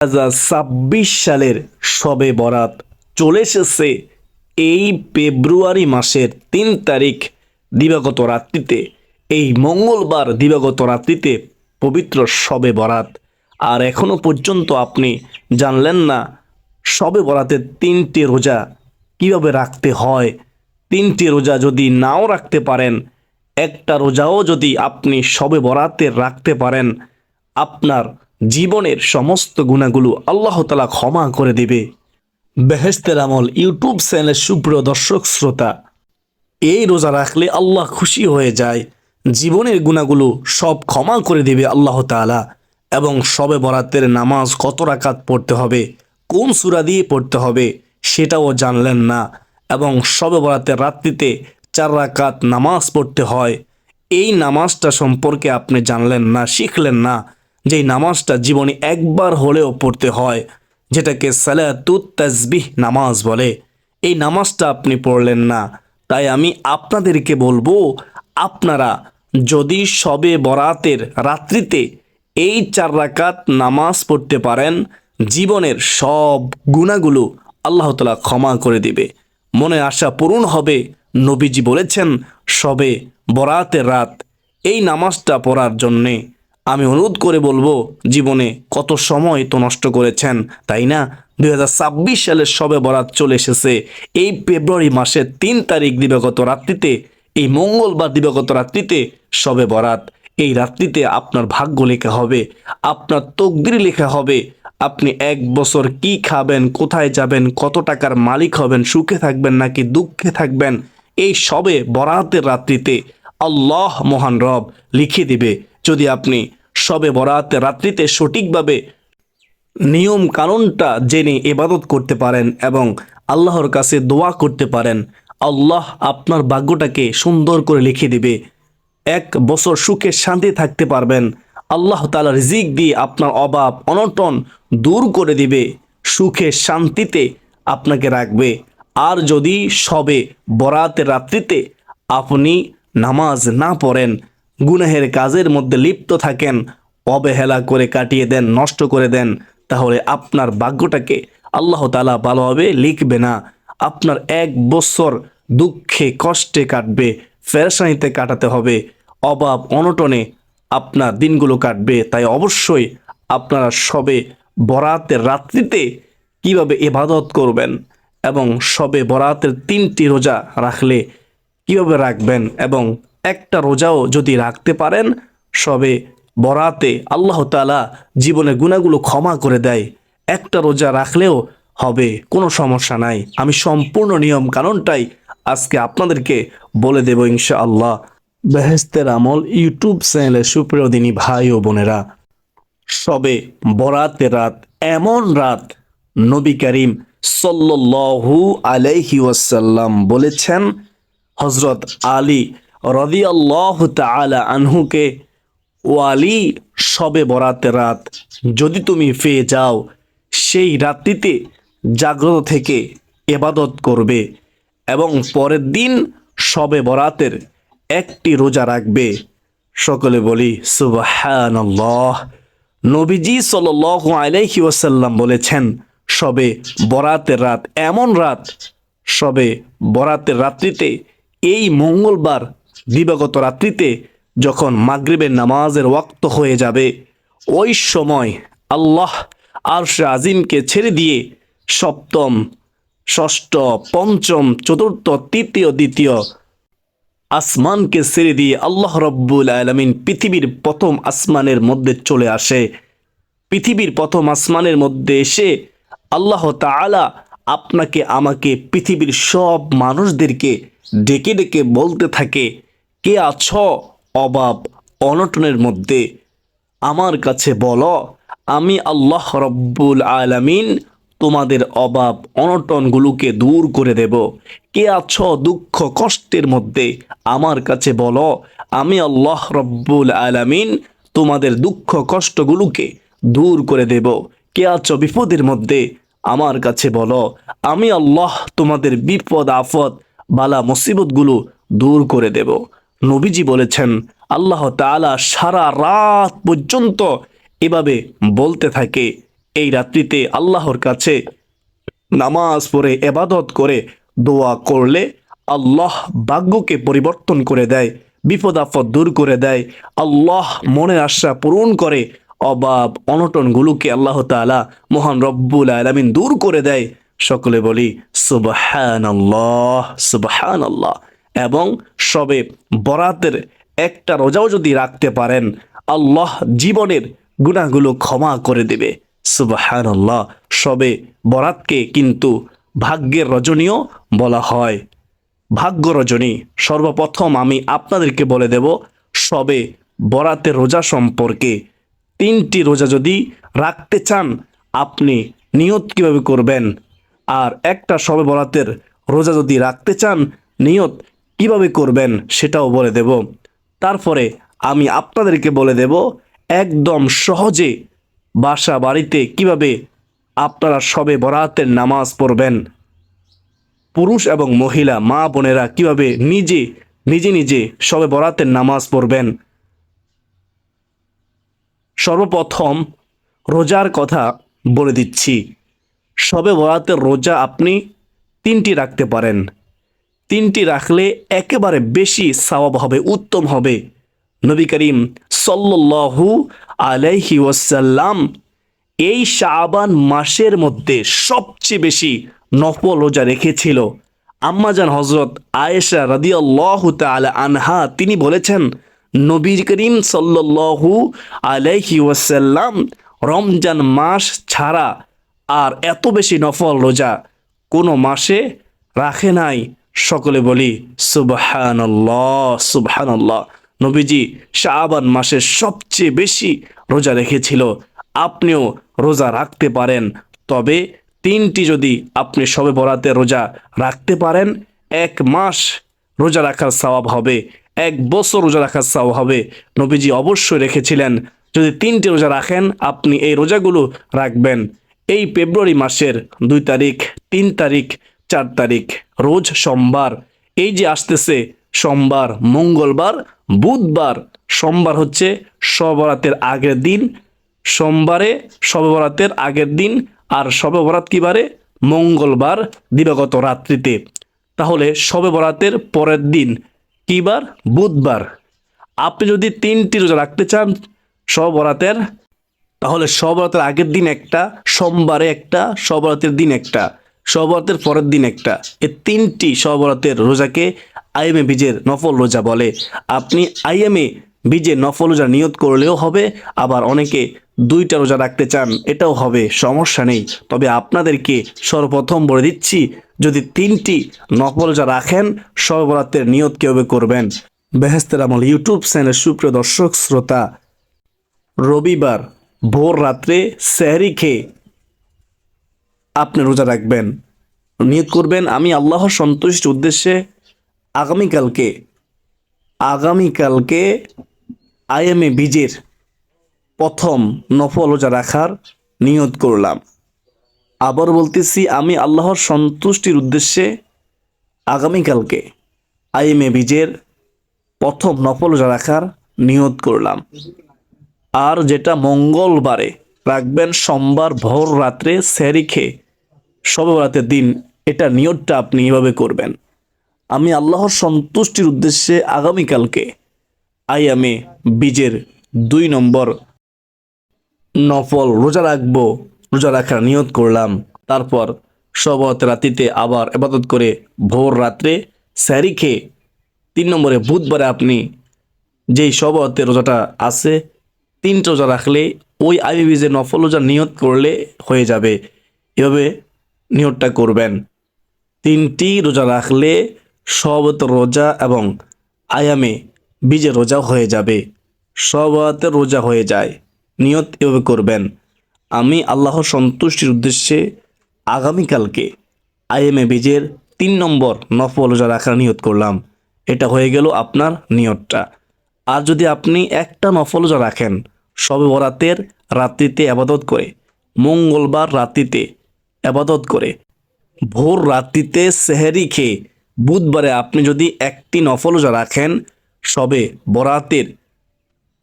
2026 সালের শবে বরাত চলে এসেছে এই ফেব্রুয়ারি মাসের ৩ তারিখ দিবাগত রাত্রিতে। এই মঙ্গলবার দিবাগত রাত্রিতে পবিত্র শবে বরাত। আর এখনো পর্যন্ত আপনি জানলেন না শবে বরাতের ৩টি রোজা কিভাবে রাখতে হয়। ৩টি রোজা যদি নাও রাখতে পারেন, একটা রোজাও যদি আপনি শবে বরাতে রাখতে পারেন, আপনার জীবনের সমস্ত গুণাগুলো আল্লাহ তাআলা ক্ষমা করে দিবে। বেহেশতের আমল ইউটিউব চ্যানেলের সুপ্রিয় দর্শক শ্রোতা, এই রোজা রাখলে আল্লাহ খুশি হয়ে যায়, জীবনের গুণাগুলো সব ক্ষমা করে দিবে আল্লাহ তাআলা। এবং শবে বরাতের নামাজ কত রাকাত পড়তে হবে, কোন সূরা দিয়ে পড়তে হবে সেটাও জানলেন না। এবং শবে বরাতের রাত্রিতে 4 রাকাত নামাজ পড়তে হয়, এই নামাজটা সম্পর্কে আপনি জানলেন না, শিখলেন না। যেই নামাজটা জীবনে একবার হলেও পড়তে হয়, যেটাকে সালাতুত তাসবিহ নামাজ বলে, এই নামাজটা আপনি পড়লেন না। তাই আমি আপনাদেরকে বলবো, আপনারা যদি শবে বরাতের রাত্রিতে এই 4 রাকাত নামাজ পড়তে পারেন, জীবনের সব গুনাহগুলো আল্লাহ তাআলা ক্ষমা করে দিবে, মনে আশা পূরণ হবে। নবীজি বলেছেন শবে বরাতের রাত এই নামাজটা পড়ার জন্যে। আমি অনুরোধ করে বলবো, জীবনে কত সময় তো নষ্ট করেছেন, তাই না? 2026 সালের শবে বরাত চলে এসেছে এই ফেব্রুয়ারি মাসের ৩ তারিখ দিবাগত রাত্রিতে, এই মঙ্গলবার দিবাগত রাত্রিতে শবে বরাত। এই রাত্রিতে আপনার ভাগ্য লেখা হবে, আপনার তকদির লেখা হবে। আপনি 1 বছর কি খাবেন, কোথায় যাবেন, কত টাকার মালিক হবেন, সুখে থাকবেন নাকি দুঃখে থাকবেন, এই শবে বরাতের রাত্রিতে আল্লাহ মহান রব লিখে দিবে। যদি আপনি শবে বরাতের রাত্রিতে সঠিকভাবে নিয়ম কানুনটা জেনে ইবাদত করতে পারেন এবং আল্লাহর কাছে দোয়া করতে পারেন, আল্লাহ আপনার ভাগ্যটাকে সুন্দর করে লিখে দিবে। 1 বছর সুখে শান্তি থাকতে পারবেন। আল্লাহ তাআলা রিজিক দিয়ে আপনার অভাব অনটন দূর করে দিবে, সুখে শান্তিতে আপনাকে রাখবে। আর যদি শবে বরাতের রাত্রিতে আপনি নামাজ না পড়েন, গুনাহের কাজের মধ্যে লিপ্ত থাকেন, অবহেলা করে কাটিয়ে দেন, নষ্ট করে দেন, তাহলে আপনার ভাগ্যটাকে আল্লাহ তাআলা ভালোভাবে লিখবে না। আপনার 1 বছর দুঃখে কষ্টে কাটবে, পেরেশানিতে কাটাতে হবে, অভাব অনটনে আপনার দিনগুলো কাটবে। তাই অবশ্যই আপনারা শবে বরাতের রাত্রিতে কিভাবে ইবাদত করবেন এবং শবে বরাতের 3টি রোজা রাখলে কিভাবে রাখবেন, এবং একটা রোজাও যদি রাখতে পারেন শবে বরাতে, আল্লাহ তাআলা জীবনের গুনাহগুলো ক্ষমা করে দেয়। একটা রোজা রাখলেও হবে, কোনো সমস্যা নাই। আমি সম্পূর্ণ নিয়ম কানুনটাই আজকে আপনাদেরকে বলে দেব ইনশাআল্লাহ। বেহেশতের আমল ইউটিউব চ্যানেলের সুপ্রিয় দিনী ভাই ও বোনেরা, শবে বরাতের রাত এমন রাত, নবী করিম সাল্লাল্লাহু আলাইহি ওয়াসাল্লাম বলেছেন, হযরত আলী রাদিয়াল্লাহু তাআলা আনহুকে, ও আলী, শবে বরাতের রাত যদি তুমি পেয়ে যাও, সেই রাত্রিতে জাগ্রত থেকে ইবাদত করবে এবং পরের দিন শবে বরাতের একটি রোজা রাখবে। সকলে বলি সুবহানাল্লাহ। নবীজি সাল্লাল্লাহু আলাইহি ওয়াসাল্লাম বলেছেন, শবে বরাতের রাত এমন রাত, শবে বরাতের রাত্রিতে এই মঙ্গলবার দিবাগত রাত্রিতে যখন মাগরিবের নামাজের ওয়াক্ত হয়ে যাবে, ওই সময় আল্লাহ আরশে আজিমকে ছেড়ে দিয়ে সপ্তম, ষষ্ঠ, পঞ্চম, চতুর্থ, তৃতীয়, দ্বিতীয় আসমানকে ছেড়ে দিয়ে আল্লাহ রব্বুল আলামিন পৃথিবীর প্রথম আসমানের মধ্যে চলে আসে। পৃথিবীর প্রথম আসমানের মধ্যে এসে আল্লাহ তাআলা আপনাকে আমাকে পৃথিবীর সব মানুষদেরকে ডেকে ডেকে বলতে থাকে, কে আছো অভাব অনটনের মধ্যে, আমার কাছে বলো, আমি আল্লাহ রব্বুল আলামিন তোমাদের অভাব অনটনগুলোকে দূর করে দেব। কে আছো দুঃখ কষ্টের মধ্যে, আমার কাছে বলো, আমি আল্লাহ রব্বুল আলামিন তোমাদের দুঃখ কষ্টগুলোকে দূর করে দেব। কে আছো বিপদের মধ্যে, আমার কাছে বলো, আমি আল্লাহ তোমাদের বিপদ আফত বালা মুসিবতগুলো দূর করে দেব। নবীজি বলেছেন, আল্লাহ তাআলা সারা রাত পর্যন্ত এভাবে বলতে থাকে, এই রাত্রিতে আল্লাহর কাছে নামাজ পড়ে এবাদত করে দোয়া করলে আল্লাহ ভাগ্যকে পরিবর্তন করে দেয়, বিপদ আপদ দূর করে দেয়। আল্লাহ মনের আশা পূরণ করে, অভাব অনটনগুলোকে আল্লাহ তাআলা মহান রব্বুল আলামিন দূর করে দেয়। সকলে বলি সুবহানাল্লাহ, সুবহানাল্লাহ। এবং সবে বরাতের একটা রোজাও যদি রাখতে পারেন, আল্লাহ জীবনের গুনাহগুলো ক্ষমা করে দেবে। সুবহানাল্লাহ। সবে বরাতকে কিন্তু ভাগ্যের রজনীও বলা হয়। ভাগ্য রজনী। সর্বপ্রথম আমি আপনাদেরকে বলে দেব সবে বরাতের রোজা সম্পর্কে। 3টি রোজা যদি রাখতে চান আপনি নিয়ত কিভাবে করবেন, আর একটা সবে বরাতের রোজা যদি রাখতে চান নিয়ত কিভাবে করবেন সেটাও বলে দেব। তারপরে আমি আপনাদেরকে বলে দেব একদম সহজে বাসা বাড়িতে কিভাবে আপনারা সবে বরাতের নামাজ পড়বেন। পুরুষ এবং মহিলা মা বোনেরা কিভাবে নিজে নিজে সবে বরাতের নামাজ পড়বেন। সর্বপ্রথম রোজার কথা বলে দিচ্ছি। সবে বরাতের রোজা আপনি 3টি রাখতে পারেন। 3টি রাখলে একেবারে বেশি সওয়াব হবে, উত্তম হবে। নবী করিম সাল্লাল্লাহু আলাইহি ওয়াসাল্লাম এই শাবান মাসের মধ্যে সবচেয়ে বেশি নফল রোজা রেখেছিল। আম্মাজান হযরত আয়েশা রাদিয়াল্লাহু তাআলা আনহা তিনি বলেছেন, নবী করিম সাল্লাল্লাহু আলাইহি ওয়াসাল্লাম রমজান মাস ছাড়া আর এত বেশি নফল রোজা কোনো মাসে রাখে নাই। সকলে বলি সুবহানাল্লাহ, সুবহানাল্লাহ। নবীজি শাবান মাসে সবচেয়ে বেশি রোজা রেখেছিল। আপনিও রোজা রাখতে পারেন, তবে 3টি যদি আপনি সবে বরাতের রোজা রাখতে পারেন 1 মাস রোজা রাখার সওয়াব হবে, 1 বছর রোজা রাখার সওয়াব হবে। নবীজি অবশ্যই রেখেছিলেন। যদি 3টি রোজা রাখেন আপনি এই রোজাগুলো রাখবেন। এই ফেব্রুয়ারি মাসের 2 তারিখ, 3 তারিখ, 4 তারিখ রোজ সোমবার। এই যে আসতেছে সোমবার, মঙ্গলবার, বুধবার। সোমবার হচ্ছে শবে বরাতের আগের দিন, সোমবারে শবে বরাতের আগের দিন, আর শবে বরাত কি বারে? মঙ্গলবার দিবাগত রাত্রিতে। তাহলে শবে বরাতের পরের দিন কি বার? বুধবার। আপনি যদি 3টি রোজা রাখতে চান শবে বরাতের, তাহলে শবে বরাতের আগের দিন একটা, সোমবারে একটা, শবে বরাতের দিন একটা, শবে বরাতের পরের দিন একটা। এই 3টি শবে বরাতের রোজাকে আইয়ামে বীজের নফল রোজা বলে। আপনি আইয়ামে বীজের নফল রোজা নিয়ত করলেও হবে, আবার অনেকে 2টা রোজা রাখতে চান এটাও হবে, সমস্যা নেই। তবে আপনাদেরকে সর্বপ্রথম বলে দিচ্ছি যদি 3টি নফল রোজা রাখেন শবে বরাতের নিয়ত কিভাবে করবেন। বেহেশতের আমল ইউটিউব চ্যানেল সুপ্রিয় দর্শক শ্রোতা, রবিবার ভোর রাত্রে সেহরি খেয়ে আপনি রোজা রাখবেন। নিয়ত করবেন আমি আল্লাহর সন্তুষ্টির উদ্দেশ্যে আগামীকালকে আইয়ামে বীজের প্রথম নফল রোজা রাখার নিয়ত করলাম। আবার বলতেছি আমি আল্লাহর সন্তুষ্টির উদ্দেশ্যে আগামীকালকে আইয়ামে বীজের প্রথম নফল রোজা রাখার নিয়ত করলাম। আর যেটা মঙ্গলবারে রাখবেন সোমবার ভোর রাত্রে সেহরি খেয়ে শবে বরাতের দিন, এটা নিয়তটা আপনি এভাবে করবেন আমি আল্লাহর সন্তুষ্টির উদ্দেশ্যে আগামীকালকে আইয়ামে বীজের 2 নম্বর নফল রোজা রাখবো, রোজা রাখার নিয়ত করলাম। তারপর শবে বরাতের রাত্রিতে আবার ইবাদত করে ভোর রাত্রে সেহরি খেয়ে 3 নম্বরে বুধবারে আপনি যেই শবে বরাতের রোজাটা আছে 3টা রোজা রাখলে ওই আইয়ামে বীজের নফল রোজা নিয়ত করলে হয়ে যাবে। এভাবে নিয়তটা করবেন। 3টি রোজা রাখলে শবে বরাতের রোজা এবং আইয়ামে বীজের রোজা হয়ে যাবে, শবে বরাতের রোজা হয়ে যায়। নিয়ত এভাবে করবেন আমি আল্লাহর সন্তুষ্টির উদ্দেশ্যে আগামীকালকে আইয়ামে বীজের 3 নম্বর নফল রোজা রাখার নিয়ত করলাম। এটা হয়ে গেল আপনার নিয়তটা। আর যদি আপনি একটা নফল রোজা রাখেন শবে বরাতের রাত্রিতে ইবাদত করে, মঙ্গলবার রাত্রিতে ইবাদত করে, ভোর রাত্রিতে সেহরি খেয়ে বুধবারে আপনি যদি একটি নফল রোজা রাখেন শবে বরাতের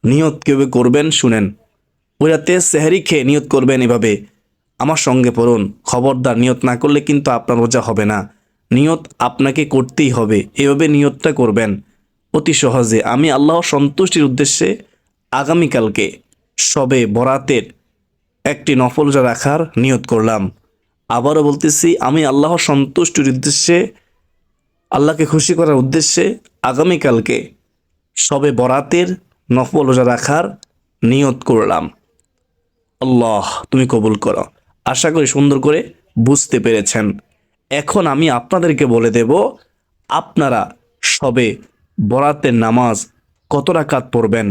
নিয়ত কিভাবে করবেন শুনেন। ওই রাতে সেহরি খেয়ে নিয়ত করবেন এভাবে আমার সঙ্গে পড়ুন। খবরদার নিয়ত না করলে কিন্তু আপনার রোজা হবে না। নিয়ত আপনাকে করতেই হবে। এভাবে নিয়তটা করবেন অতি সহজে। আমি আল্লাহর সন্তুষ্টির উদ্দেশ্যে আগামীকালকে শবে বরাতের একটি নফল রোজা রাখার নিয়ত করলাম। আবারও বলতেছি, আমি আল্লাহর সন্তুষ্টির উদ্দেশ্যে, আল্লাহকে খুশি করার উদ্দেশ্যে আগামীকালকে শবে বরাতের নফল রোজা রাখার নিয়ত করলাম। আল্লাহ তুমি কবুল করো। আশা করি সুন্দর করে বুঝতে পেরেছেন। এখন আমি আপনাদেরকে বলে দেব, আপনারা শবে বরাতের নামাজ কত রাকাত পড়বেন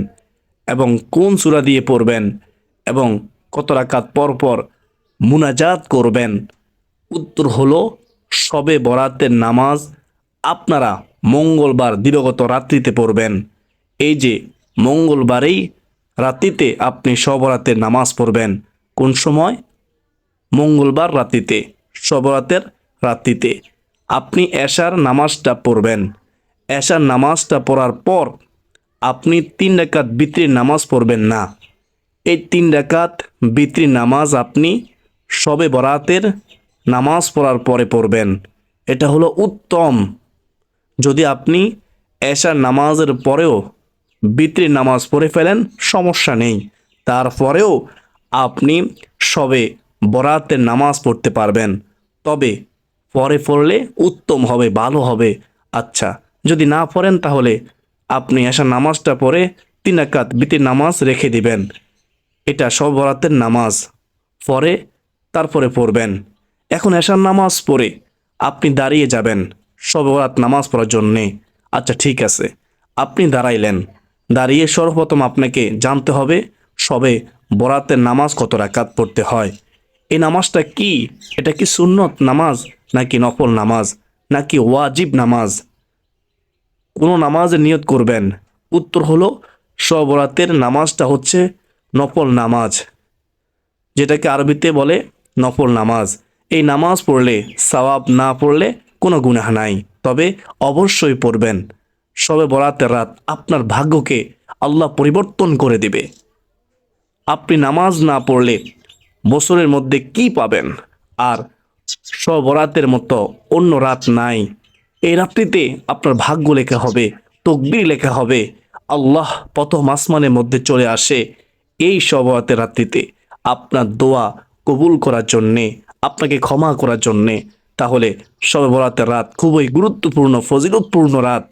এবং কোন সূরা দিয়ে পড়বেন এবং কত রাকাত পর পর মুনাজাত করবেন। উত্তর হলো, শবে বরাতের নামাজ আপনারা মঙ্গলবার দিবাগত রাত্রিতে পড়বেন। এই যে মঙ্গলবারেই রাত্রিতে আপনি শবে বরাতের নামাজ পড়বেন। কোন সময়? মঙ্গলবার রাত্রিতে, শবে বরাতের রাত্রিতে আপনি এশার নামাজটা পড়বেন। এশার নামাজটা পড়ার পর আপনি 3 রাকাত বিতরের নামাজ পড়বেন না। এই 3 রাকাত বিতরের নামাজ আপনি শবে বরাতের নামাজ পড়ার পরে পড়বেন। এটা হলো উত্তম। যদি আপনি এশার নামাজের পরেও বিতরের নামাজ পড়ে ফেলেন, সমস্যা নেই। তারপরেও আপনি শবে বরাতের নামাজ পড়তে পারবেন। তবে পরে পড়লে উত্তম হবে, ভালো হবে। আচ্ছা, যদি না পড়েন তাহলে আপনি এশার নামাজটা পড়ে 3 রাকাত বিতরের নামাজ রেখে দিবেন। এটা শবে বরাতের নামাজ পরে তারপরে পড়বেন। এখন এশার নামাজ পড়ে আপনি দাঁড়িয়ে যাবেন শবে বরাত নামাজ পড়ার জন্যে। আচ্ছা ঠিক আছে, আপনি দাঁড়াইলেন। দাঁড়িয়ে সর্বপ্রথম আপনাকে জানতে হবে শবে বরাতের নামাজ কত রাকাত পড়তে হয়। এই নামাজটা কি? এটা কি সুন্নত নামাজ নাকি নফল নামাজ নাকি ওয়াজিব নামাজ? কোন নামাজের নিয়ত করবেন? উত্তর হলো, শবে বরাতের নামাজটা হচ্ছে নফল নামাজ, যেটাকে আরবিতে বলে নফল নামাজ। এই নামাজ পড়লে সওয়াব, না পড়লে কোনো গুনাহ নাই। তবে অবশ্যই পড়বেন। শবে বরাতের রাত আপনার ভাগ্যকে আল্লাহ পরিবর্তন করে দিবে। আপনি নামাজ না পড়লে বছরের মধ্যে কি পাবেন? আর শবে বরাতের মতো অন্য রাত নাই। এই রাত্রিতে আপনার ভাগ্য লেখা হবে, তকদির লেখা হবে। আল্লাহ প্রথম আসমানের মধ্যে চলে আসে এই শবে বরাতের রাত্রিতে আপনার দোয়া কবুল করার জন্যে, আপনাকে ক্ষমা করার জন্যে। তাহলে শবে বরাতের রাত খুবই গুরুত্বপূর্ণ, ফজিলতপূর্ণ রাত।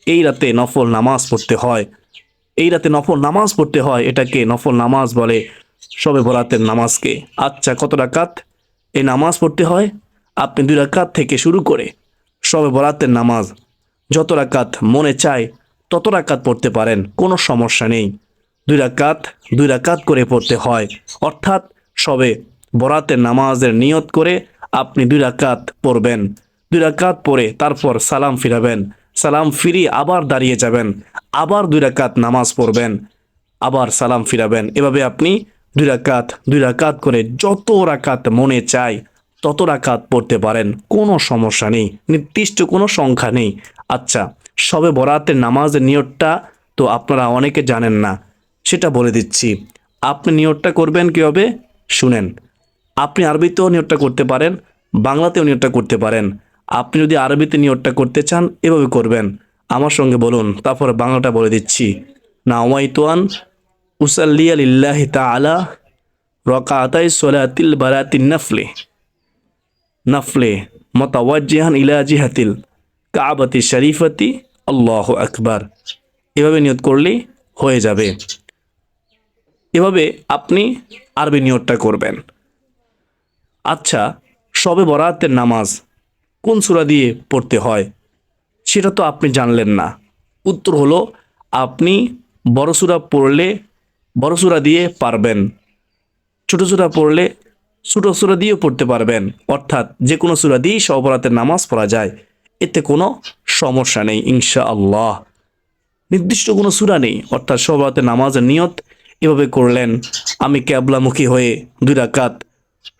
এই রাতে নফল নামাজ পড়তে হয়। এই রাতে নফল নামাজ পড়তে হয়, এটাকে নফল নামাজ বলে, শবে বরাতের নামাজকে। আচ্ছা, কত রাকাত এই নামাজ পড়তে হয়? আপনি 2 রাকাত থেকে শুরু করে শবে বরাতের নামাজ যত রাকাত মনে চায় তত রাকাত পড়তে পারেন, কোনো সমস্যা নেই। 2 রাকাত 2 রাকাত করে পড়তে হয়। অর্থাৎ শবে বরাতের নামাজের নিয়ত করে আপনি 2 রাকাত পড়বেন। 2 রাকাত পড়ে তারপর সালাম ফিরাবেন। সালাম ফিরিয়ে আবার দাঁড়িয়ে যাবেন, আবার 2 রাকাত নামাজ পড়বেন, আবার সালাম ফিরাবেন। এভাবে আপনি 2 রাকাত 2 রাকাত করে যত রাকাত মনে চায় তত রাকাত পড়তে পারেন, কোনো সমস্যা নেই। নির্দিষ্ট কোনো সংখ্যা নেই। আচ্ছা, শবে বরাতের নামাজের নিয়তটা তো আপনারা অনেকে জানেন না, সেটা বলে দিচ্ছি। আপনি নিয়তটা করবেন কীভাবে শুনেন। আপনি আরবিতেও নিয়তটা করতে পারেন, বাংলাতেও নিয়তটা করতে পারেন। আপনি যদি আরবিতে নিয়তটা করতে চান এভাবে করবেন, আমার সঙ্গে বলুন, তারপরে বাংলাটা বলে দিচ্ছি। নাওয়াইতুয়ান উসাল্লিয়া লিল্লাহি তাআলা রাকাতাই সলাতিল বারাতিন নফলে মুতাওয়াজ্জিহান ইলা জিহাতিল কাবাতি শরীফাতি আল্লাহু আকবার। এভাবে নিয়ত করলেই হয়ে যাবে। এভাবে আপনি আরবি নিয়তটা করবেন। আচ্ছা, শবে বরাতের নামাজ কোন সূরা দিয়ে পড়তে হয় সেটা তো আপনি জানলেন না। উত্তর হলো, আপনি বড় সূরা পড়লে বড় সূরা দিয়ে পারবেন, ছোট সূরা পড়লে ছোট সূরা দিয়েও পড়তে পারবেন। অর্থাৎ যে কোনো সূরা দিয়েই শবে বরাতের নামাজ পড়া যায়, এতে কোনো সমস্যা নেই ইনশাআল্লাহ। নির্দিষ্ট কোনো সূরা নেই। অর্থাৎ শবে বরাতের নামাজের নিয়ত এভাবে করলেন, আমি কিবলামুখী হয়ে 2 রাকাত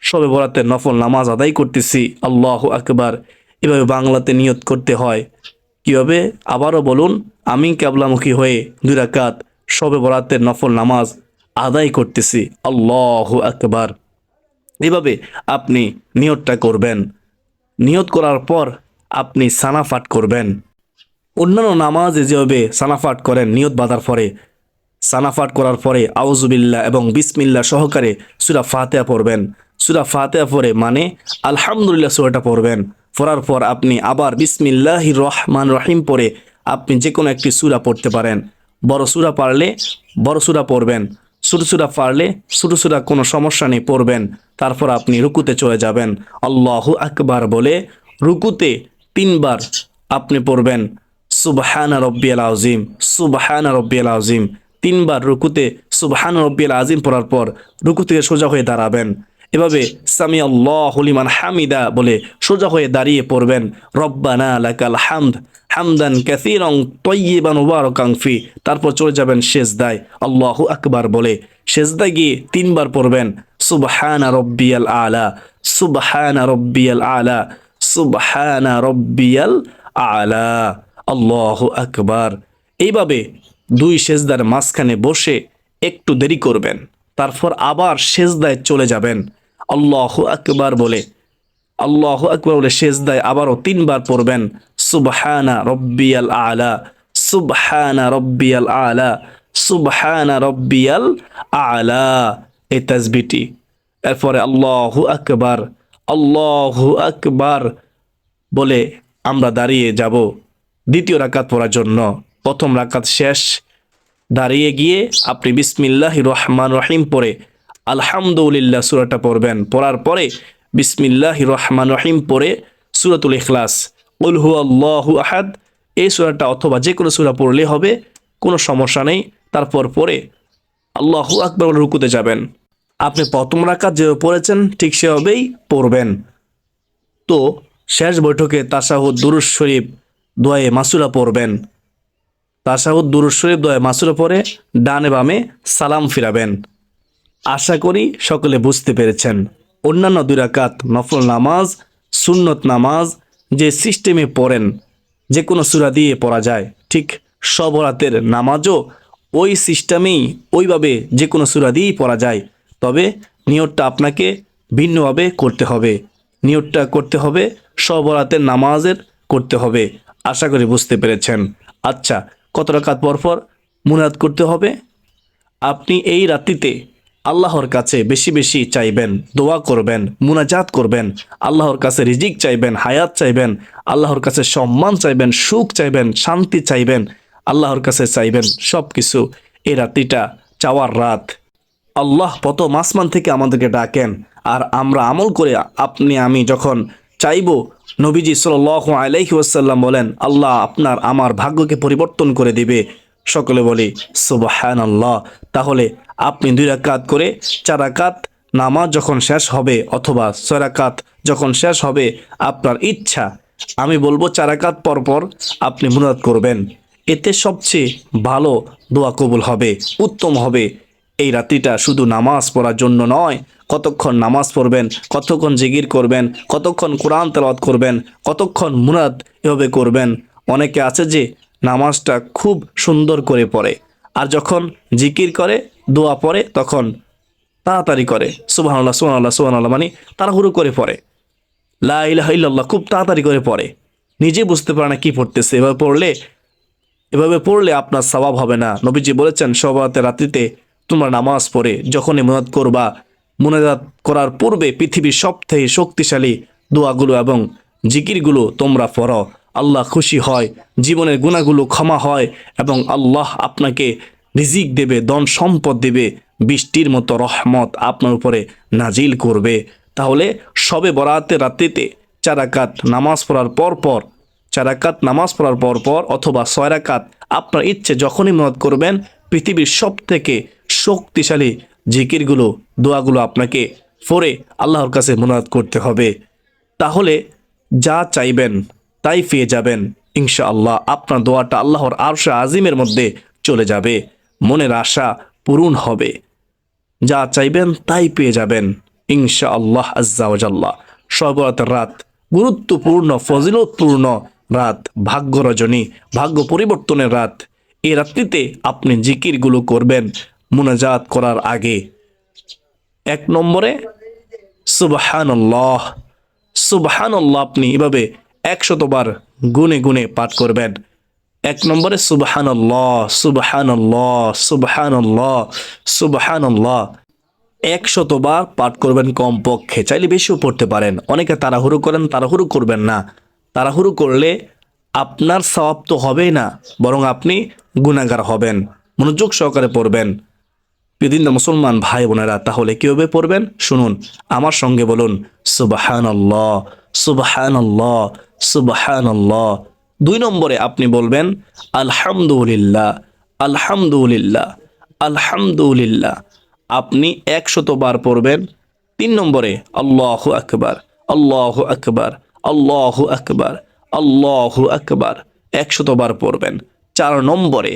শবে বরাতের নফল নামাজ আদায় করতেছি, আল্লাহু আকবার। এভাবে বাংলাতে নিয়ত করতে হয়। কীভাবে? আবারও বলুন, আমি কিবলামুখী হয়ে 2 রাকাত শবে বরাতের নফল নামাজ আদায় করতেছি, আল্লাহু আকবার। এভাবে আপনি নিয়তটা করবেন। নিয়ত করার পর আপনি সানাফাট করবেন। অন্যান্য নামাজে যেভাবে সানাফাট করেন নিয়ত বাঁধার পরে, সানাফাট করার পরে আউজুবিল্লাহ এবং বিসমিল্লাহ সহকারে সূরা ফাতিহা পড়বেন। সূরা ফাতিহা পড়ে মানে আলহামদুলিল্লাহ সূরাটা পড়বেন। পড়ার পর আপনি আবার বিসমিল্লাহির রহমান রহিম পড়ে আপনি যে কোনো একটি সূরা পড়তে পারেন। বড় সূরা পারলে বড় সূরা পড়বেন, ছোট সূরা পারলে ছোট সূরা, কোনো সমস্যা নেই, পড়বেন। তারপর আপনি রুকুতে চলে যাবেন। আল্লাহু আকবার বলে রুকুতে 3 বার আপনি পড়বেন সুবহানা রব্বিয়াল আযীম, সুবহানা রব্বিয়াল আযীম। 3 বার রুকুতে সুবহানা রব্বিয়াল আযীম পড়ার পর রুকু থেকে সোজা হয়ে দাঁড়াবেন। এভাবে সামি আল্লাহু লিমান হামিদা বলে সোজা হয়ে দাঁড়িয়ে পড়বেন রব্বানা লাকাল হামদ হামদান কাসীরান তাইয়িবান মুবারাকান ফি। তারপর চলে যাবেন সেজদায় আল্লাহু আকবার বলে। সেজদায় গিয়ে 3 বার পড়বেন সুবহানা রব্বিয়াল আলা, সুবহানা রব্বিয়াল আলা, সুবহানা রব্বিয়াল আলা, আল্লাহু আকবার। এইভাবে 2 সেজদার মাঝখানে বসে একটু দেরি করবেন। তারপর আবার সেজদায় চলে যাবেন আল্লাহু আকবার বলে। আল্লাহু আকবার বলে সেজদায় আবারও 3 বার পড়বেন সুবহানা রব্বিয়াল আলা, সুবহানা রব্বিয়াল আলা, সুবহানা রব্বিয়াল আলা, এই তাসবিহটি। এরপরে আল্লাহু আকবার, আল্লাহু আকবার বলে আমরা দাঁড়িয়ে যাব দ্বিতীয় রাকাত পড়ার জন্য। প্রথম রাকাত শেষ, দাঁড়িয়ে গিয়ে আপনি বিসমিল্লাহির রহমান রহিম পড়ে আলহামদুলিল্লাহ সূরাটা পড়বেন। পড়ার পরে বিসমিল্লাহির রহমান রহিম পড়ে সূরাতুল ইখলাস, কুল হুয়াল্লাহু আহাদ, এই সূরাটা অথবা যে কোনো সূরা পড়লে হবে, কোনো সমস্যা নেই। তারপর পরে আল্লাহু আকবার বলে রুকুতে যাবেন। আপনি প্রথম রাকাত যেভাবে পড়েছেন ঠিক সেভাবেই পড়বেন। তো শেষ বৈঠকে তাশাহুদ, দুরূদ শরীফ, দোয়ায়ে মাসুরা পড়বেন। তাশাহুদ, দুরূদ শরীফ, দোয়ায়ে মাসুরা পড়ে ডানে বামে সালাম ফিরাবেন। আশা করি সকলে বুঝতে পেরেছেন। অন্যান্য 2 রাকাত নফল নামাজ, সুন্নত নামাজ যে সিস্টেমে পড়েন, যে কোনো সূরা দিয়ে পড়া যায়, ঠিক সব রাতের নামাজও ওই সিস্টেমেই ওইভাবে যে কোনো সূরা দিয়েই পড়া যায়। তবে নিয়তটা আপনাকে ভিন্নভাবে করতে হবে। নিয়তটা করতে হবে সব রাতের নামাজের করতে হবে। আশা করি বুঝতে পেরেছেন। আচ্ছা, কত রাকাত পরপর মুনাজাত করতে হবে? আপনি এই রাত্রিতে আল্লাহর কাছে বেশি বেশি চাইবেন, দোয়া করবেন, মুনাজাত করবেন, আল্লাহর কাছে রিজিক চাইবেন, হায়াত চাইবেন, আল্লাহর কাছে সম্মান চাইবেন, সুখ চাইবেন, শান্তি চাইবেন, আল্লাহর কাছে চাইবেন সব কিছু। এই রাত্রিটা চাওয়ার রাত। আল্লাহ প্রথম আসমান থেকে আমাদেরকে ডাকেন, আর আমরা আমল করে আপনি আমি যখন চাইব, নবীজি সাল্লাল্লাহু আলাইহি ওয়াসাল্লাম বলেন আল্লাহ আপনার আমার ভাগ্যকে পরিবর্তন করে দিবে। সকলে বলি সুবহানাল্লাহ। তাহলে আপনি 2 রাকাত করে 4 রাকাত নামাজ যখন শেষ হবে অথবা 6 রাকাত যখন শেষ হবে, আপনার ইচ্ছা, আমি বলবো 4 রাকাত পর পর আপনি মুনাজাত করবেন। এতে সবচেয়ে ভালো দোয়া কবুল হবে, উত্তম হবে। এই রাত্রিটা শুধু নামাজ পড়ার জন্য নয়, কতক্ষণ নামাজ পড়বেন, কতক্ষণ জিকির করবেন, কতক্ষণ কোরআন তেলাওয়াত করবেন, কতক্ষণ মুনাজাত এভাবে করবেন। অনেকে আছে যে নামাজটা খুব সুন্দর করে পড়ে, আর যখন জিকির করে, দোয়া পড়ে, তখন তাড়াতাড়ি করে সুবহানাল্লাহ সুবহানাল্লাহ সুবহানাল্লাহ, মানে তাড়াহুড়ো করে পড়ে, লা ইলাহা ইল্লাল্লাহ খুব তাড়াতাড়ি করে পড়ে, নিজে বুঝতে পারে না কি পড়তেছে। এভাবে পড়লে আপনার সওয়াব হবে না। নবীজি বলেছেন সওয়াতে রাত্রিতে তোমরা নামাজ পড়ে যখনই মুনাজাত করবা, মুনাজাত করার পূর্বে পৃথিবীর সবথেকে শক্তিশালী দোয়াগুলো এবং জিকিরগুলো তোমরা পড়ো। আল্লাহ খুশি হয়, জীবনের গুনাহগুলো ক্ষমা হয় এবং আল্লাহ আপনাকে রিজিক দেবে, ধন সম্পদ দেবে, বৃষ্টির মতো রহমত আপনার উপরে নাজিল করবে। তাহলে শবে বরাতের রাত্রিতে 4 রাকাত নামাজ পড়ার পর পর 4 রাকাত নামাজ পড়ার পর পর অথবা 6 রাকাত আপনার ইচ্ছে যখনই মুনাজাত করবেন, পৃথিবীর সবথেকে শক্তিশালী জিকিরগুলো, দোয়াগুলো আপনাকে পড়ে আল্লাহর কাছে মুনাজাত করতে হবে। তাহলে যা চাইবেন তাই পেয়ে যাবেন ইনশাআল্লাহ। আপনার দোয়াটা আল্লাহর আরশে আজিমের মধ্যে চলে যাবে, মনের আশা পূরণ হবে, যা চাইবেন তাই পেয়ে যাবেন ইনশাআল্লাহ আজ্জা ওয়া জাল্লা। শবে বরাতের রাত গুরুত্বপূর্ণ, ফজিলতপূর্ণ রাত, ভাগ্য রজনী, ভাগ্য পরিবর্তনের রাত। এই রাত্রিতে আপনি জিকিরগুলো করবেন মুনাজাত করার আগে। 1 নম্বরে সুবহানাল্লাহ, সুবহানাল্লাহ। আপনি এভাবে 100 বার গুনে গুনে পাঠ করবেন। 1 নম্বরে সুবহানাল্লাহ, সুবহানাল্লাহ, সুবহানাল্লাহ, সুবহানাল্লাহ 100 বার পাঠ করবেন কমপক্ষে, চাইলে বেশিও পড়তে পারেন। অনেকে তাড়াহুড়ো করেন, তাড়াহুড়ো করবেন না। তাড়াহুড়ো করলে আপনার সওয়াব তো হবেই না, বরং আপনি গুনাহগার হবেন। মনোযোগ সহকারে পড়বেন। বিভিন্ন মুসলমান ভাই বোনেরা, তাহলে কিভাবে পড়বেন শুনুন, আমার সঙ্গে বলুন সুবহানাল্লাহ, সুবহানাল্লাহ, সুবহানাল্লাহ। 2 নম্বরে আপনি বলবেন আলহামদুলিল্লাহ, আলহামদুলিল্লাহ, আলহামদুলিল্লাহ। আপনি 100 বার পড়বেন। 3 নম্বরে আল্লাহু আকবার, আল্লাহু আকবার, আল্লাহু আকবার, আল্লাহু আকবার 100 বার পড়বেন। 4 নম্বরে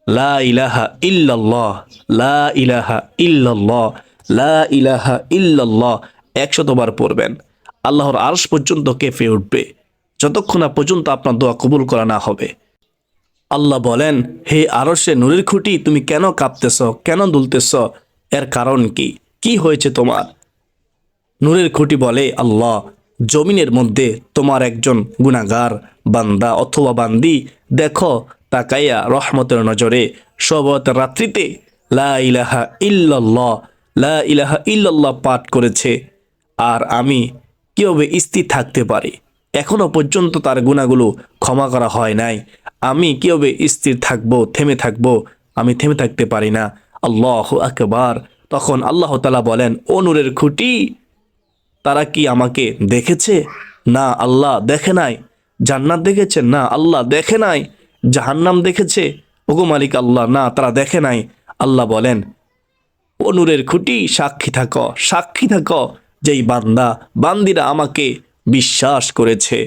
লা ইলাহা ইল্লাল্লাহ, লা ইলাহা ইল্লাল্লাহ, লা ইলাহা ইল্লাল্লাহ 100 বার পড়বেন। আল্লাহর আরশ পর্যন্ত কেঁপে উঠবে, যতক্ষণ না পর্যন্ত আপনার দোয়া কবুল করা না হবে। আল্লাহ বলেন, হে আরশে নূরের খুঁটি, তুমি কেন কাঁপতেছ, কেন দুলতেছ? এর কারণ কি? কি হয়েছে তোমার? নূরের খুঁটি বলে, আল্লাহ, জমিনের মধ্যে তোমার একজন গুনাহগার বান্দা অথবা বান্দি দেখো তাকাইয়া রহমতের নজরে শবত রাত্রিতে লা ইলাহা ইল্লাল্লাহ, লা ইলাহা ইল্লাল্লাহ পাঠ করেছে, আর আমি কিভাবে স্থির থাকতে পারি? এখনো পর্যন্ত তার গুনাহগুলো ক্ষমা করা হয় নাই। আমি কিভাবে স্থির থাকবো, থেমে থাকবো? আমি থেমে থাকতে পারি না। আল্লাহু আকবার। তখন আল্লাহ তাআলা বলেন, ও নূরের খুঁটি, তারা কি আমাকে দেখেছে? না, আল্লাহ দেখে নাই। জান্নাত দেখেছে? না, আল্লাহ দেখে নাই। জাহান্নাম দেখেছে? ওগো মালিক আল্লাহ, না, তারা দেখে নাই। আল্লাহ বলেন, ও নূরের খুঁটি, সাক্ষী থাকো, সাক্ষী থাকো, যেই বান্দা বান্দিরা আমাকে বিশ্বাস করেছে,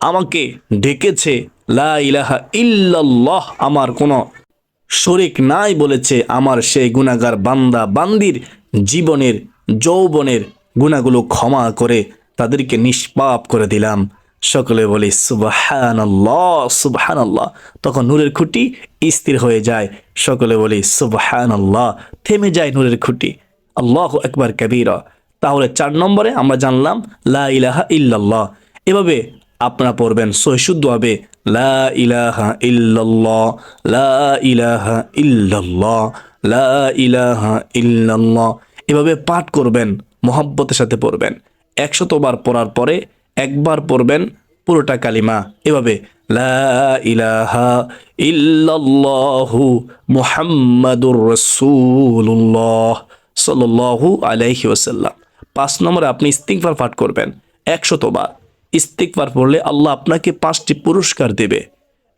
আমাকে ডেকেছে, লা ইলাহা ইল্লাল্লাহ, আমার কোনো শরিক নাই বলেছে, আমার সেই গুনাহগার বান্দা বান্দির জীবনের যৌবনের গুনাহগুলো ক্ষমা করে তাদেরকে নিষ্পাপ করে দিলাম। সকলে বলি সুবহানাল্লাহ, সুবহানাল্লাহ। তখন নূরের খুঁটি স্থির হয়ে যায়। সকলে বলি সুবহানাল্লাহ, থেমে যায় নূরের খুঁটি। আল্লাহু আকবার কাবীরা। তাহলে 4 নম্বরে আমরা জানলাম লা ইলাহা ইল্লাল্লাহ। এভাবে আপনারা পড়বেন সহিশুদ্ধভাবে, লা ইলাহা ইল্লাল্লাহ, লা ইলাহা ইল্লাল্লাহ, লা ইলাহা ইল্লাল্লাহ। এভাবে পাঠ করবেন, মহব্বতের সাথে পড়বেন। 100 বার পড়ার পরে একবার পড়বেন পুরোটা কালিমা, এভাবে লা ইলাহা ইল্লাল্লাহু মুহাম্মাদুর রাসূলুল্লাহ সাল্লাল্লাহু আলাইহি ওয়াসাল্লাম। 5 নম্বরে আপনি ইস্তিগফার পাঠ করবেন 100 বার। ইস্তিগফার পড়লে আল্লাহ আপনাকে 5টি পুরস্কার দেবে।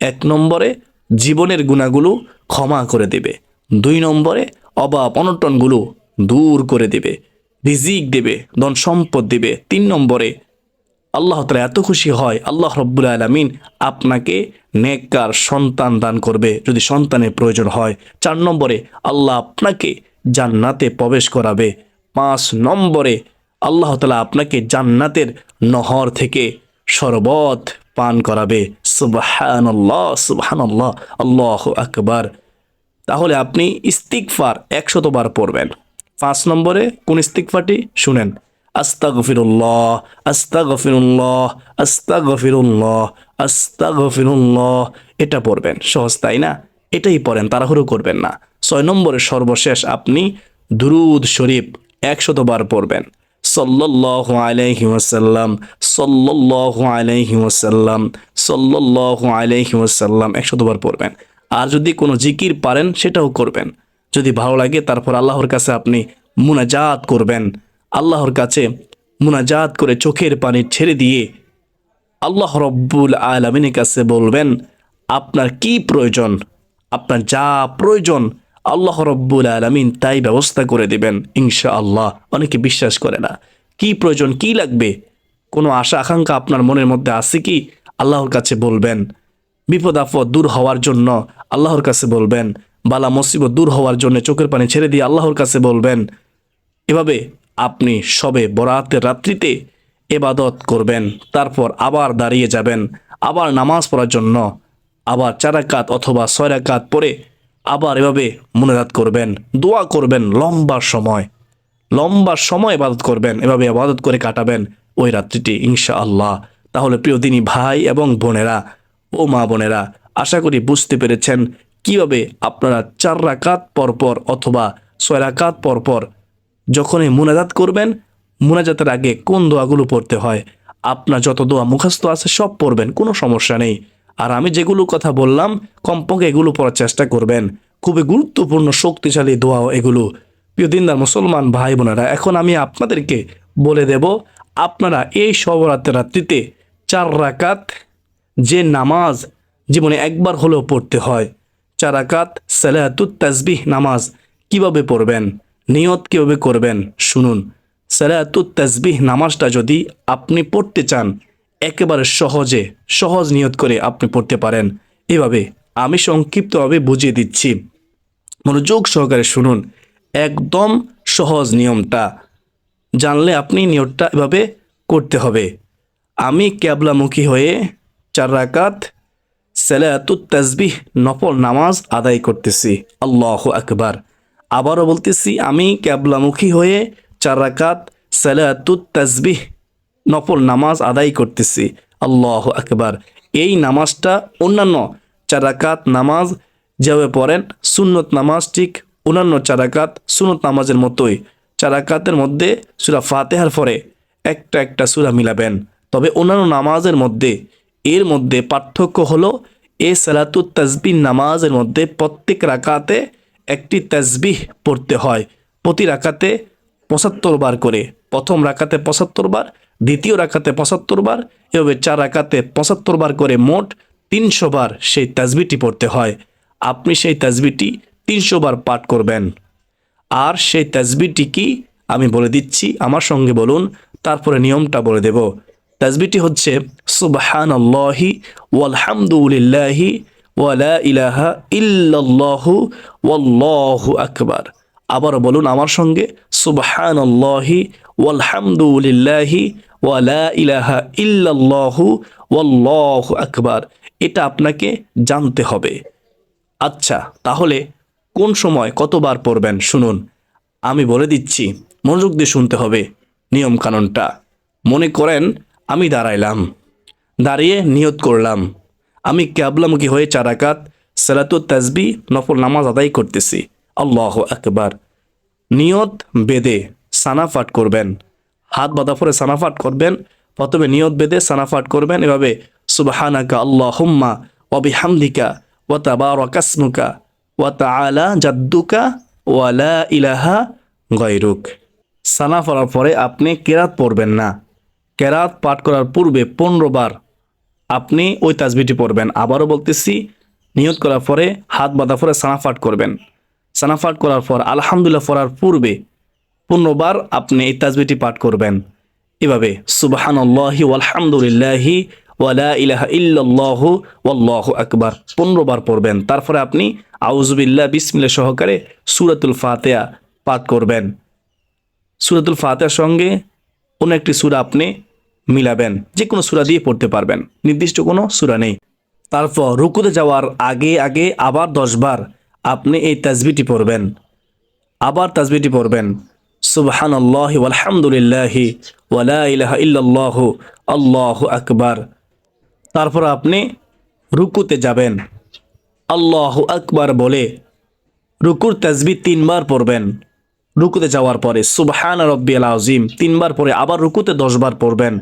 1 নম্বরে জীবনের গুনাহগুলো ক্ষমা করে দেবে। 2 নম্বরে অভাব অনটনগুলো দূর করে দেবে, রিজিক দেবে, ধন সম্পদ দেবে। 3 নম্বরে আল্লাহ তাআলা এত খুশি হয়, আল্লাহ রব্বুল আলামিন আপনাকে নেককার সন্তান দান করবে যদি সন্তানের প্রয়োজন হয়। 4 নম্বরে আল্লাহ আপনাকে জান্নাতে প্রবেশ করাবে। 5 নম্বরে আল্লাহ তাআলা আপনাকে জান্নাতের নহর থেকে শরবত পান করাবে। সুবহানাল্লাহ, সুবহানাল্লাহ, আল্লাহু আকবার। তাহলে আপনি ইস্তিগফার 100 বার পড়বেন। 5 নম্বরে কোন ইস্তিগফারটি শুনেন, আস্তাগফিরুল্লাহ, আস্তাগফিরুল্লাহ, আস্তাগফিরুল্লাহ, আস্তাগফিরুল্লাহ। এটা পড়বেন। সহজ তাই না? এটাই পড়েন, তাড়াহুড়ো করবেন না। 6 নম্বরে সর্বশেষ আপনি দুরূদ শরীফ 100 বার পড়বেন। সাল্লাল্লাহু আলাইহি ওয়াসাল্লাম, সাল্লাল্লাহু আলাইহি ওয়াসাল্লাম, সাল্লাল্লাহু আলাইহি ওয়াসাল্লাম 100 বার পড়বেন। আর যদি কোনো জিকির পারেন সেটাও করবেন। যদি ভালো লাগে তারপর আল্লাহর কাছে আপনি মুনাজাত করবেন। আল্লাহর কাছে মুনাজাত করে চোখের পানি ছেড়ে দিয়ে আল্লাহ রব্বুল আলামিনের কাছে বলবেন আপনার কি প্রয়োজন, আপনার যা প্রয়োজন আল্লাহ রব্বুল আলামিন তাই ব্যবস্থা করে দিবেন ইনশাআল্লাহ। অনেকে বিশ্বাস করে না। কি প্রয়োজন, কি লাগবে, কোনো আশা আকাঙ্ক্ষা আপনার মনের মধ্যে আছে কি? আল্লাহর কাছে বলবেন। বিপদ আপদ দূর হওয়ার জন্য আল্লাহর কাছে বলবেন। বালা মুসিবত দূর হওয়ার জন্য চোখের পানি ছেড়ে দিয়ে আল্লাহর কাছে বলবেন। এভাবে আপনি সবে বরাতের রাত্রিতে ইবাদত করবেন। তারপর আবার দাঁড়িয়ে যাবেন, আবার নামাজ পড়ার জন্য, আবার 4 রাকাত অথবা 6 রাকাত পড়ে আবার এভাবে মুনাজাত করবেন, দোয়া করবেন লম্বা সময়। লম্বা সময় ইবাদত করবেন, এভাবে ইবাদত করে কাটাবেন ওই রাত্রিটি ইনশাআল্লাহ। তাহলে প্রিয় দিনী ভাই এবং বোনেরা ও মা বোনেরা, আশা করি বুঝতে পেরেছেন কিভাবে আপনারা 4 রাকাত পরপর অথবা 6 রাকাত পরপর যখনই মুনাজাত করবেন, মুনাজাতের আগে কোন দোয়াগুলো পড়তে হয়। আপনার যত দোয়া মুখস্থ আছে সব পড়বেন, কোনো সমস্যা নেই। আর আমি যেগুলো কথা বললাম কমপক্ষে এগুলো পড়ার চেষ্টা করবেন। খুবই গুরুত্বপূর্ণ শক্তিশালী দোয়া এগুলো। প্রিয় দিনদার মুসলমান ভাই বোনেরা, এখন আমি আপনাদেরকে বলে দেব আপনারা এই সবরাতের রাত্রিতে 4 রাকাত যে নামাজ জীবনে একবার হলেও পড়তে হয়, 4 রাকাত সালাতুত তাসবিহ নামাজ কিভাবে পড়বেন, নিয়ত কিভাবে করবেন শুনুন। সালাতুত তাসবিহ নামাজটা যদি আপনি পড়তে চান একেবারে সহজ নিয়ত করে আপনি পড়তে পারেন। এভাবে আমি সংক্ষিপ্তভাবে বুঝিয়ে দিচ্ছি, মনোযোগ সহকারে শুনুন। একদম সহজ নিয়মটা জানলে আপনি নিয়তটা এভাবে করতে হবে। আমি ক্যাবলামুখী হয়ে 4 রাকাত সালাতুত তাসবিহ নফল নামাজ আদায় করতেছি, আল্লাহু আকবার। আবারও বলতেছি, আমি ক্যাবলামুখী হয়ে 4 রাকাত সালাতুত তাসবিহ নফল নামাজ আদায় করতেছি, আল্লাহু আকবার। এই নামাজটা অন্যান্য 4 রাকাত নামাজ যেভাবে পড়েন সুন্নত নামাজ, ঠিক অন্যান্য 4 রাকাত সুন্নত নামাজের মতোই 4 রাকাতের মধ্যে সূরা ফাতিহার পরে একটা সূরা মিলাবেন। তবে অন্যান্য নামাজের মধ্যে এর মধ্যে পার্থক্য হলো এই সালাতুত তাসবিহ নামাজের মধ্যে প্রত্যেক রাকাতে একটি তাসবিহ পড়তে হয়, প্রতি রাকাতে 75 বার করে। প্রথম রাকাতে 75 বার, দ্বিতীয় রাকাতে 75 বার, এভাবে 4 রাকাতে 75 বার করে মোট 300 বার সেই তাসবিহটি পড়তে হয়। আপনি সেই তাসবিহটি 300 বার পাঠ করবেন। আর সেই তাসবিহটি কি আমি বলে দিচ্ছি, আমার সঙ্গে বলুন, তারপরে নিয়মটা বলে দেব। তাসবিহটি হচ্ছে সুবহানাল্লাহি ওয়ালহামদুলিল্লাহি ওয়ালা ইলাহা ইল্লাল্লাহু ওয়াল্লাহু আকবার। আবারও বলুন আমার সঙ্গে, সুবহানাল্লাহি ওয়ালহামদুলিল্লাহি ওয়ালা ইলাহা ইল্লাল্লাহু ওয়াল্লাহু আকবার। এটা আপনাকে জানতে হবে। আচ্ছা, তাহলে কোন সময় কতবার পড়বেন শুনুন, আমি বলে দিচ্ছি, মনোযোগ দিয়ে শুনতে হবে নিয়ম কানুনটা। মনে করেন আমি দাঁড়িয়ে নিয়ত করলাম, আমি ক্যাবলামুখী হয়ে 4 রাকাত সালাতুত তাসবিহ নফল নামাজ আদায় করতেছি, আল্লাহু আকবার। নিয়ত বেদে সানাফাট করবেন, হাত বাঁধা পরে সানাফাট করবেন। প্রথমে নিয়ত বেদে সানাফাট করবেন এভাবে, সুবহানাকা আল্লাহুম্মা ওয়া বিহামদিকা ওয়া তাবারাকা ইসমুকা ওয়া তাআলা জাদ্দুকা ওয়া লা ইলাহা গায়রুক। সানা পড়ার পরে আপনি কেরাত পড়বেন না। কেরাত পাঠ করার পূর্বে 15 বার আপনি ওই তাসবিহটি পড়বেন। আবারও বলতেছি, নিয়ত করার পরে হাত বাঁধা পরে সানাফাট করবেন। সানাফাট করার পর আলহামদুলিল্লাহ পড়ার পূর্বে 15 বার আপনি এই তাসবিহটি পাঠ করবেন। এভাবে সুবহানাল্লাহি ওয়ালহামদুলিল্লাহি ওয়ালা ইলাহা ইল্লাল্লাহু ওয়াল্লাহু আকবার 15 বার পড়বেন। তারপরে আপনি আউযুবিল্লাহ বিসমিল্লাহ সহকারে সূরাতুল ফাতিহা পাঠ করবেন। সূরাতুল ফাতিহার সঙ্গে অন্য একটি সূরা আপনি মিলাবেন, যে কোনো সূরা দিয়ে পড়তে পারবেন, নির্দিষ্ট কোনো সূরা নেই। তারপর রুকুতে যাওয়ার আগে আবার 10 বার আপনি এই তাসবিহটি পড়বেন। আবার তাসবিহটি পড়বেন, সুবহানাল্লাহি ওয়ালহামদুলিল্লাহি ওয়ালা ইলাহা ইল্লাল্লাহু আল্লাহু আকবার। তারপর আপনি রুকুতে যাবেন, আল্লাহু আকবার বলে রুকুর তাসবিহ 3 বার পড়বেন। রুকুতে যাওয়ার পরে সুবহানা রাব্বিয়াল আযীম 3 বার পরে আবার রুকুতে 10 বার পড়বেন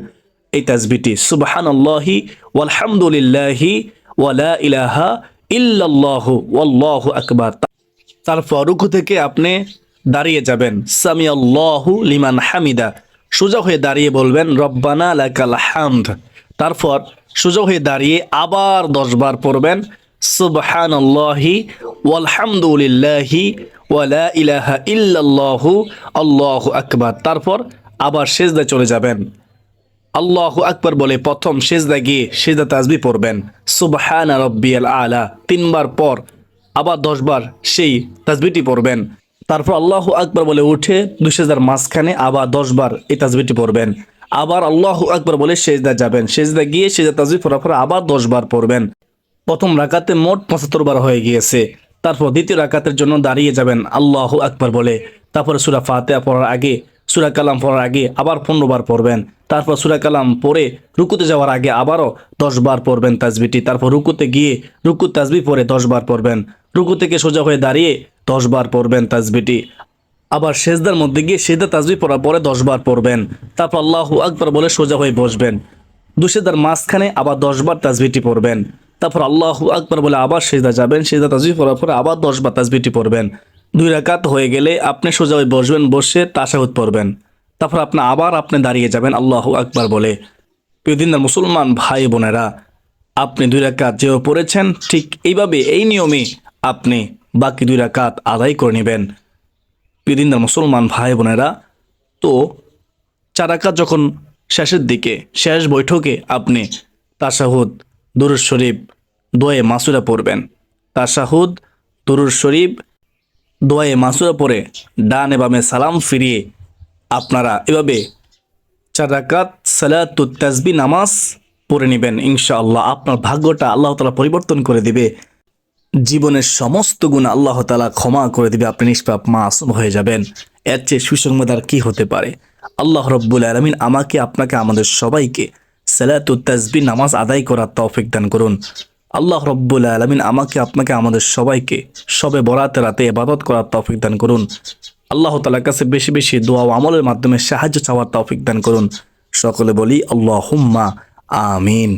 এই তাসবিহটি, সুবহানাল্লাহি ওয়ালহামদুলিল্লাহি ওয়ালা ইলাহা ইল্লাল্লাহু ওয়াল্লাহু আকবার। তারপর রুকু থেকে আপনি দাঁড়িয়ে যাবেন, সামিআল্লাহু লিমান হামিদা, সোজা হয়ে দাঁড়িয়ে বলবেন রব্বানা লাকাল হামদ। তারপর সোজা হয়ে দাঁড়িয়ে আবার 10 বার পড়বেন, সুবহানাল্লাহি ওয়ালহামদুলিল্লাহি ওয়ালা ইলাহা ইল্লাল্লাহু আল্লাহু আকবার। তারপর আবার সেজদায় চলে যাবেন, আল্লাহু আকবার বলে প্রথম সেজদায় গিয়ে সেজদা তাসবিহ পড়বেন, সুবহানা রাব্বিয়াল আলা 3 বার পর আবার 10 বার সেই তাসবিহটি পড়বেন। তারপর আল্লাহু আকবার বলে উঠে 2 সেজদার মাঝখানে আবার 10 বার এই তাসবিহটি পড়বেন। আবার আল্লাহু আকবার বলে সেজদা যাবেন, সেজদা গিয়ে সেজদা তাসবিহ পড়ার পর আবার 10 বার পড়বেন। প্রথম রাকাতে মোট 75 বার হয়ে গিয়েছে। তারপর দ্বিতীয় রাকাতের জন্য দাঁড়িয়ে যাবেন আল্লাহু আকবার বলে। তারপরে সূরা ফাতিহা পড়ার আগে, সূরা কালাম পড়ার আগে আবার 15 বার পড়বেন। তারপর সূরা কালাম পড়ে রুকুতে যাওয়ার আগে আবারও 10 বার পড়বেন তাসবিহটি। তারপর রুকুতে গিয়ে রুকু তাসবিহ পড়ে 10 বার পড়বেন। রুকু থেকে সোজা হয়ে দাঁড়িয়ে 10 বার পড়বেন তাসবিহটি। আবার সেজদার মধ্যে গিয়ে সেজদা তাসবিহ পড়ার পরে 10 বার পড়বেন। তারপর আল্লাহু আকবার বলে সোজা হয়ে বসবেন। দুশেদার মাঝখানে আবার 10 বার তাসবিহটি পড়বেন। তারপর আল্লাহু আকবার বলে আবার সেজদা যাবেন। সেজদা তাসবিহ পড়ার পরে আবার 10 বার তাসবিহটি পড়বেন। 2 রাকাত হয়ে গেলে আপনি সোজা হয়ে বসবেন, বসে তাশাহুদ পড়বেন। তারপর আপনি দাঁড়িয়ে যাবেন আল্লাহু আকবার বলে। প্রিয় দিনদার মুসলমান ভাই বোনেরা, আপনি 2 রাকাত যেও পড়েছেন ঠিক এইভাবে এই নিয়মে আপনি বাকি 2 রাকাত আদায় করে নেবেন। প্রিয় দিনদার মুসলমান ভাই বোনেরা, তো 4 রাকাত যখন শেষের দিকে শেষ বৈঠকে আপনি তাশাহুদ, দুরূদ শরীফ, দোয়ে মাসুরা পড়বেন। তাশাহুদ, দুরূদ শরীফ, দোয়ে মাসুরা পড়ে ডানে বামে সালাম ফিরিয়ে আপনারা এভাবে 4 রাকাত সালাতুত তাসবিহ নামাজ পড়ে নেবেন। ইনশাআল্লাহ আপনার ভাগ্যটা আল্লাহ তাআলা পরিবর্তন করে দিবে। জীবনের সমস্ত গুণ আল্লাহ তাআলা ক্ষমা করে দিবে। আপনি নিষ্পাপ মাসুম হয়ে যাবেন। এর চেয়ে সুসংবাদ আর কি হতে পারে? আল্লাহ রব্বুল আলামিন আমাকে, আপনাকে, আমাদের সবাইকে সালাতুত তাসবিহ নামাজ আদায় করার তৌফিক দান করুন। আল্লাহ রব্বুল আলামিন আমাকে, আপনাকে, আমাদের সবাইকে শবে বরাতের রাতে ইবাদত করার তৌফিক দান করুন। আল্লাহ তাআলার কাছে বেশি বেশি দোয়া ও আমলের মাধ্যমে সাহায্য চাওয়ার তৌফিক দান করুন। সকলে বলি আল্লাহুম্মা আমিন।